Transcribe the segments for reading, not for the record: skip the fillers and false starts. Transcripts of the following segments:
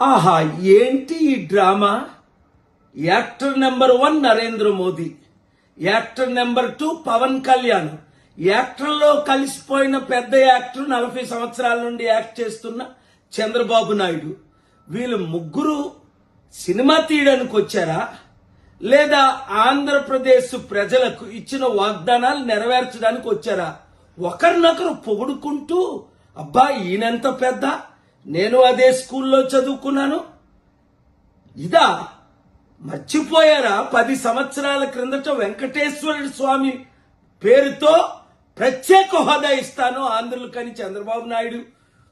ఆహా, ఏంటి ఈ drama? Actor number 1 Narendra Modi, actor number 2 Pawan Kalyan, యాక్టర్లో కలిసిపోయిన పెద్ద యాక్టర్ 40 సంవత్సరాల నుండి యాక్ట్ చేస్తున్న చంద్రబాబు నాయుడు. వీళ్ళు ముగ్గురు సినిమా తీయడానికి వచ్చారా, లేదా ఆంధ్రప్రదేశ్ ప్రజలకు ఇచ్చిన వాగ్దానాలు నెరవేర్చడానికి వచ్చారా? ఒకరినొకరు పొగుడుకుంటూ, అబ్బా ఈయనెంత పెద్ద, నేను అదే స్కూల్లో చదువుకున్నాను, ఇదా? మర్చిపోయారా? 10 సంవత్సరాల క్రిందట వెంకటేశ్వర స్వామి పేరుతో ప్రత్యేక హోదా ఇస్తాను ఆంధ్రులకని చంద్రబాబు నాయుడు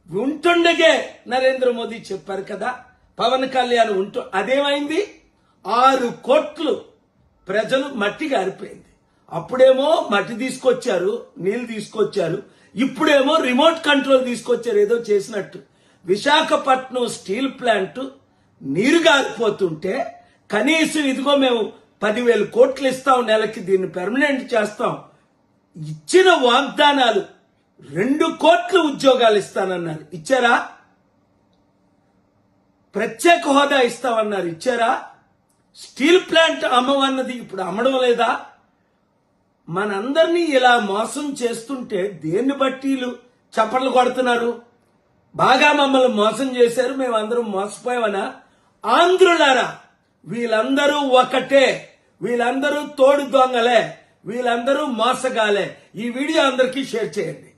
ఉంటుండగే నరేంద్ర మోదీ చెప్పారు కదా. పవన్ కళ్యాణ్ అదేమైంది? 6 కోట్లు ప్రజలు మట్టి గారిపోయింది. అప్పుడేమో మట్టి తీసుకొచ్చారు, నీళ్లు తీసుకొచ్చారు, ఇప్పుడేమో రిమోట్ కంట్రోల్ తీసుకొచ్చారు ఏదో చేసినట్టు. విశాఖపట్నం స్టీల్ ప్లాంట్ నీరు గారిపోతుంటే కనీసం ఇదిగో మేము 10,000 కోట్లు ఇస్తాం, నెలకి దీన్ని పెర్మనెంట్ చేస్తాం, ఇచ్చిన వాగ్దానాలు 2 కోట్ల ఉద్యోగాలు ఇస్తానన్నారు, ఇచ్చారా? ప్రత్యేక హోదా ఇస్తామన్నారు, ఇచ్చారా? స్టీల్ ప్లాంట్ అమ్మవన్నది ఇప్పుడు అమ్మడం లేదా? మనందరినీ ఇలా మోసం చేస్తుంటే దేన్ని బట్టి చప్పట్లు కొడుతున్నారు? బాగా మమ్మల్ని మోసం చేశారు, మేమందరం మోసపోయామనా? ఆంధ్రులారా, వీళ్ళందరూ ఒకటే, వీళ్ళందరూ తోడు దొంగలే, వీళ్ళందరూ మోసగాలే. ఈ వీడియో అందరికీ షేర్ చేయండి.